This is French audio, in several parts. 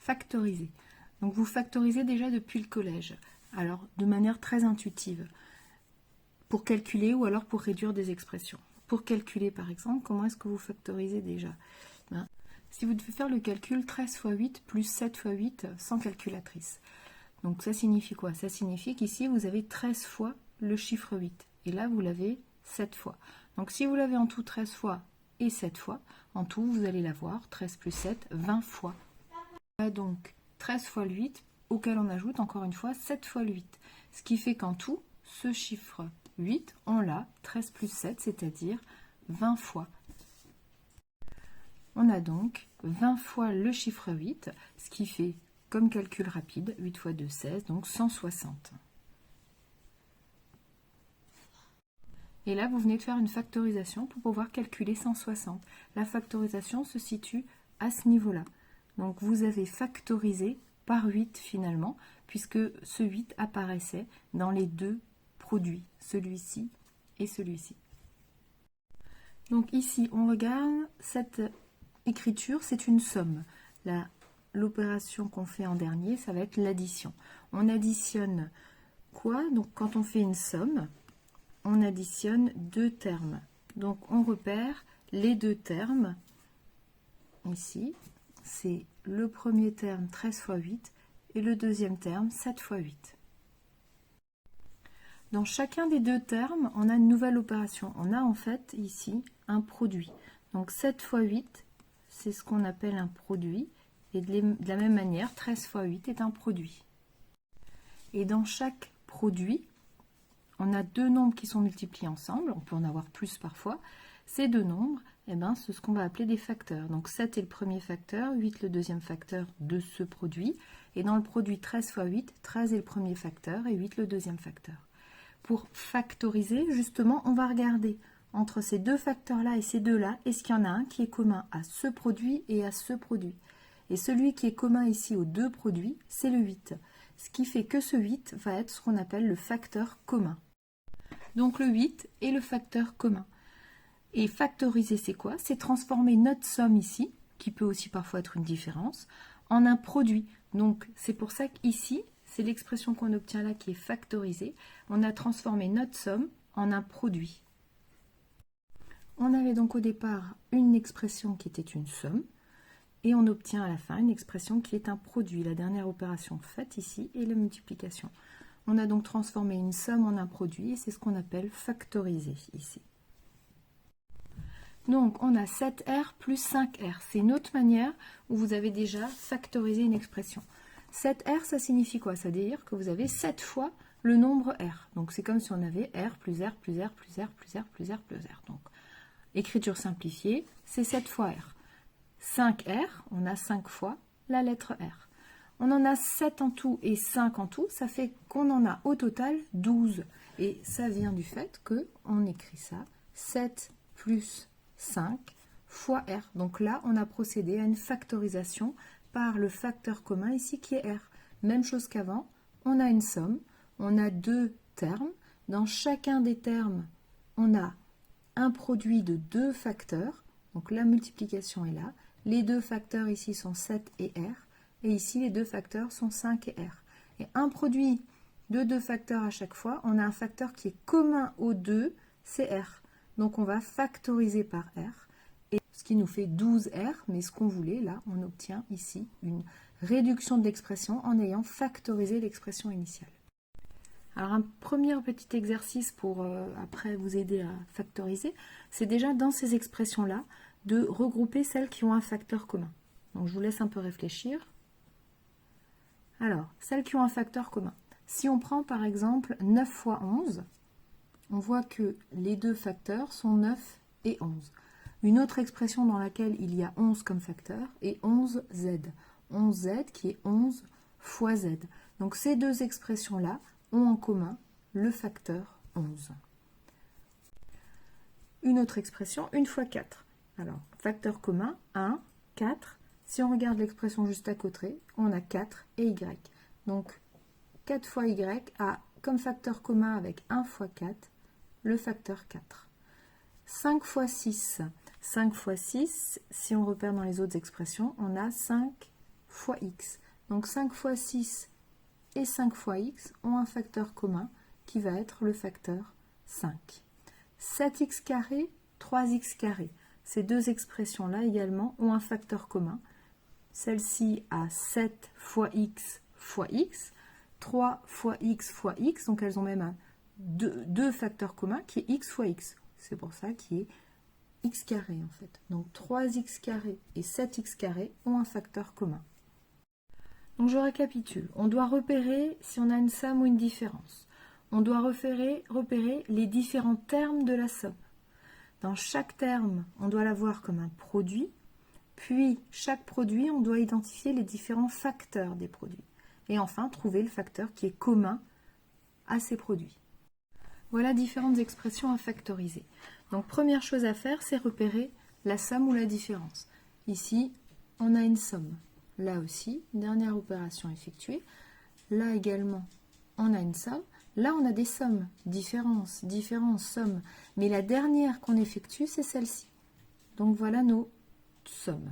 factoriser. Donc vous factorisez déjà depuis le collège, alors de manière très intuitive, pour calculer ou alors pour réduire des expressions. Pour calculer par exemple, comment est-ce que vous factorisez déjà? Si vous devez faire le calcul 13 fois 8 plus 7 fois 8 sans calculatrice. Donc ça signifie quoi? Ça signifie qu'ici vous avez 13 fois le chiffre 8. Et là vous l'avez 7 fois. Donc si vous l'avez en tout 13 fois et 7 fois, en tout vous allez l'avoir 13 plus 7, 20 fois. Donc 13 fois le 8, auquel on ajoute encore une fois 7 fois le 8. Ce qui fait qu'en tout, ce chiffre 8, on l'a 13 plus 7, c'est-à-dire 20 fois. On a donc 20 fois le chiffre 8, ce qui fait, comme calcul rapide, 8 fois 2, 16, donc 160. Et là, vous venez de faire une factorisation pour pouvoir calculer 160. La factorisation se situe à ce niveau-là. Donc vous avez factorisé par 8 finalement, puisque ce 8 apparaissait dans les deux produits, celui-ci et celui-ci. Donc ici, on regarde cette écriture, c'est une somme. L'opération qu'on fait en dernier, ça va être l'addition. On additionne quoi? Donc quand on fait une somme, on additionne deux termes. Donc on repère les deux termes. Ici, c'est le premier terme 13 fois 8 et le deuxième terme 7 fois 8. Dans chacun des deux termes, on a une nouvelle opération. On a en fait ici un produit. Donc 7 fois 8, c'est ce qu'on appelle un produit. Et de la même manière, 13 fois 8 est un produit. Et dans chaque produit, on a deux nombres qui sont multipliés ensemble. On peut en avoir plus parfois. Ces deux nombres, c'est ce qu'on va appeler des facteurs. Donc 7 est le premier facteur, 8 le deuxième facteur de ce produit. Et dans le produit 13 fois 8, 13 est le premier facteur et 8 le deuxième facteur. Pour factoriser, justement, on va regarder entre ces deux facteurs-là et ces deux-là, est-ce qu'il y en a un qui est commun à ce produit et à ce produit? Et celui qui est commun ici aux deux produits, c'est le 8. Ce qui fait que ce 8 va être ce qu'on appelle le facteur commun. Donc le 8 est le facteur commun. Et factoriser, c'est quoi? C'est transformer notre somme ici, qui peut aussi parfois être une différence, en un produit. Donc c'est pour ça qu'ici, c'est l'expression qu'on obtient là qui est factorisée. On a transformé notre somme en un produit. On avait donc au départ une expression qui était une somme, et on obtient à la fin une expression qui est un produit. La dernière opération faite ici est la multiplication. On a donc transformé une somme en un produit, et c'est ce qu'on appelle factoriser ici. Donc on a 7R plus 5R. C'est une autre manière où vous avez déjà factorisé une expression. 7R, ça signifie quoi? Ça veut dire que vous avez 7 fois le nombre R. Donc c'est comme si on avait R plus R plus R plus R plus R plus R plus R. Donc écriture simplifiée, c'est 7 fois R. 5R, on a 5 fois la lettre R. On en a 7 en tout et 5 en tout, ça fait qu'on en a au total 12. Et ça vient du fait qu'on écrit ça, 7 plus 5 fois R. Donc là, on a procédé à une factorisation par le facteur commun ici qui est R. Même chose qu'avant, on a une somme, on a deux termes. Dans chacun des termes, on a un produit de deux facteurs. Donc la multiplication est là. Les deux facteurs ici sont 7 et R. Et ici, les deux facteurs sont 5 et R. Et un produit de deux facteurs à chaque fois, on a un facteur qui est commun aux deux, c'est R. Donc on va factoriser par R. Et ce qui nous fait 12R, mais ce qu'on voulait, là, on obtient ici une réduction de l'expression en ayant factorisé l'expression initiale. Alors un premier petit exercice pour après vous aider à factoriser, c'est déjà dans ces expressions-là de regrouper celles qui ont un facteur commun. Donc je vous laisse un peu réfléchir. Alors, celles qui ont un facteur commun. Si on prend par exemple 9 fois 11, on voit que les deux facteurs sont 9 et 11. Une autre expression dans laquelle il y a 11 comme facteur est 11Z. 11Z qui est 11 fois Z. Donc ces deux expressions-là ont en commun le facteur 11. Une autre expression, 1 fois 4. Alors, facteur commun, 1, 4. Si on regarde l'expression juste à côté, on a 4 et Y. Donc, 4 fois Y a comme facteur commun avec 1 fois 4, le facteur 4. 5 fois 6. 5 fois 6, si on repère dans les autres expressions, on a 5 fois x. Donc 5 fois 6 et 5 fois x ont un facteur commun qui va être le facteur 5. 7x carré, 3x carré. Ces deux expressions-là également ont un facteur commun. Celle-ci a 7 fois x, 3 fois x, donc elles ont même deux facteurs communs qui est x fois x. C'est pour ça qu'il est x carré en fait. Donc 3x carré et 7x carré ont un facteur commun. Donc je récapitule. On doit repérer si on a une somme ou une différence. On doit repérer les différents termes de la somme. Dans chaque terme, on doit l'avoir comme un produit. Puis, chaque produit, on doit identifier les différents facteurs des produits. Et enfin, trouver le facteur qui est commun à ces produits. Voilà différentes expressions à factoriser. Donc, première chose à faire, c'est repérer la somme ou la différence. Ici, on a une somme. Là aussi, dernière opération effectuée. Là également, on a une somme. Là, on a des sommes, différences, sommes. Mais la dernière qu'on effectue, c'est celle-ci. Donc, voilà nos sommes.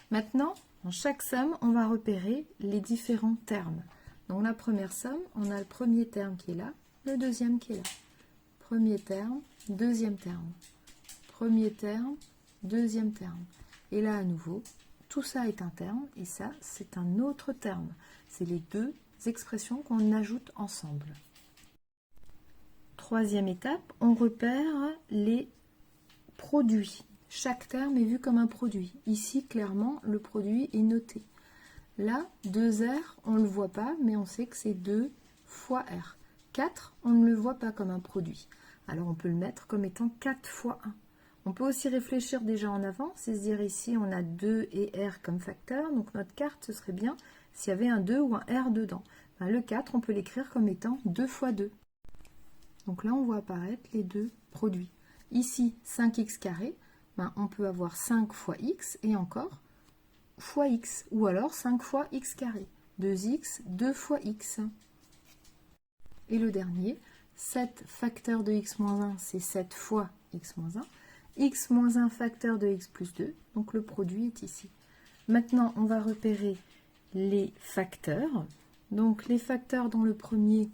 Maintenant, dans chaque somme, on va repérer les différents termes. Donc, la première somme, on a le premier terme qui est là, le deuxième qui est là. Premier terme, deuxième terme. Premier terme, deuxième terme. Et là, à nouveau, tout ça est un terme et ça, c'est un autre terme. C'est les deux expressions qu'on ajoute ensemble. Troisième étape, on repère les produits. Chaque terme est vu comme un produit. Ici, clairement, le produit est noté. Là, 2R, on ne le voit pas, mais on sait que c'est 2 fois R. 4, on ne le voit pas comme un produit. Alors, on peut le mettre comme étant 4 fois 1. On peut aussi réfléchir déjà en avant, c'est se dire ici, on a 2 et R comme facteurs. Donc, notre carte, ce serait bien s'il y avait un 2 ou un R dedans. Ben, le 4, on peut l'écrire comme étant 2 fois 2. Donc là, on voit apparaître les deux produits. Ici, 5x carré, ben, on peut avoir 5 fois x et encore fois x. Ou alors 5 fois x carré. 2x, 2 fois x. Et le dernier, 7 facteur de x moins 1, c'est 7 fois x moins 1. X moins 1 facteur de x plus 2, donc le produit est ici. Maintenant, on va repérer les facteurs. Donc les facteurs dans le premier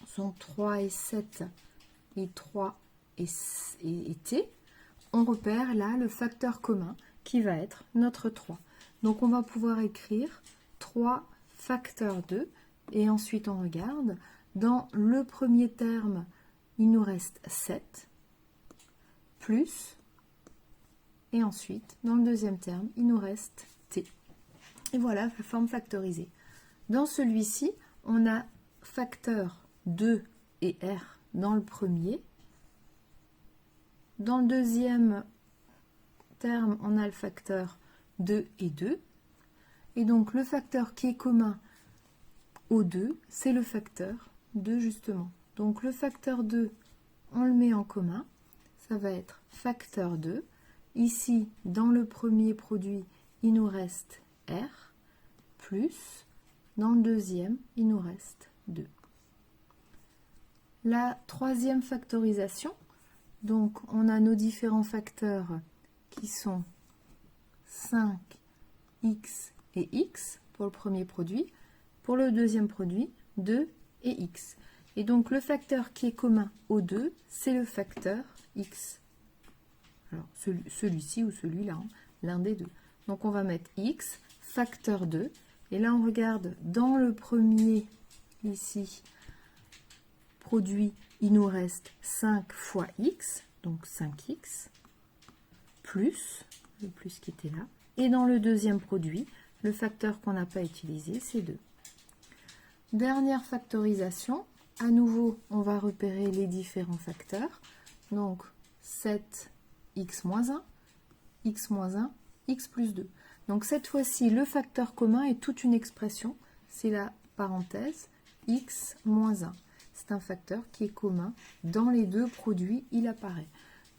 sont 3 et 7 et 3 et t. On repère là le facteur commun qui va être notre 3. Donc on va pouvoir écrire 3 facteur 2 et ensuite on regarde. Dans le premier terme, il nous reste 7 plus, et ensuite dans le deuxième terme, il nous reste t. Et voilà la forme factorisée. Dans celui-ci, on a facteur 2 et R dans le premier. Dans le deuxième terme, on a le facteur 2 et 2. Et donc, le facteur qui est commun aux deux, c'est le facteur 2 justement. Donc, le facteur 2, on le met en commun. Ça va être facteur 2. Ici, dans le premier produit, il nous reste R, plus, dans le deuxième, il nous reste 2. La troisième factorisation, donc on a nos différents facteurs qui sont 5x et x pour le premier produit. Pour le deuxième produit, 2 et x. Et donc le facteur qui est commun aux deux, c'est le facteur x. Alors celui-ci ou celui-là, hein, l'un des deux. Donc on va mettre x, facteur 2. Et là on regarde dans le premier, ici, produit, il nous reste 5 fois x, donc 5x, plus, le plus qui était là. Et dans le deuxième produit, le facteur qu'on n'a pas utilisé, c'est 2. Dernière factorisation, à nouveau, on va repérer les différents facteurs. Donc 7x moins 1, x moins 1, x plus 2. Donc cette fois-ci, le facteur commun est toute une expression, c'est la parenthèse x moins 1. C'est un facteur qui est commun dans les deux produits, il apparaît.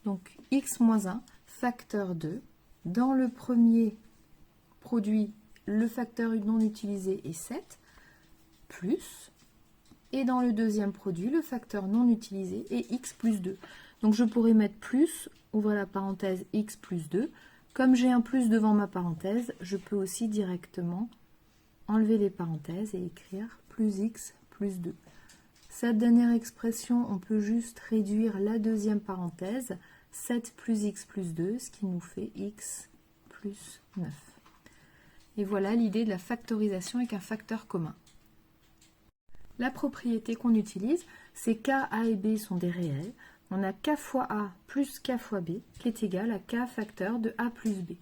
Donc x moins 1, facteur 2. Dans le premier produit, le facteur non utilisé est 7, plus. Et dans le deuxième produit, le facteur non utilisé est x plus 2. Donc je pourrais mettre plus, ouvrir la parenthèse x plus 2. Comme j'ai un plus devant ma parenthèse, je peux aussi directement enlever les parenthèses et écrire plus x plus 2. Cette dernière expression, on peut juste réduire la deuxième parenthèse, 7 plus x plus 2, ce qui nous fait x plus 9. Et voilà l'idée de la factorisation avec un facteur commun. La propriété qu'on utilise, c'est k, a et b sont des réels. On a k fois a plus k fois b, qui est égal à k facteur de a plus b.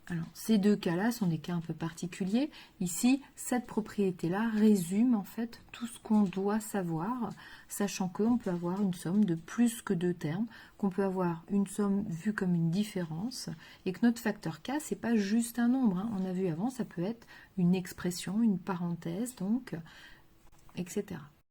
Alors, ces deux cas-là sont des cas un peu particuliers. Ici, cette propriété-là résume en fait tout ce qu'on doit savoir, sachant qu'on peut avoir une somme de plus que deux termes, qu'on peut avoir une somme vue comme une différence, et que notre facteur k, c'est pas juste un nombre, hein. On a vu avant, ça peut être une expression, une parenthèse, donc, etc.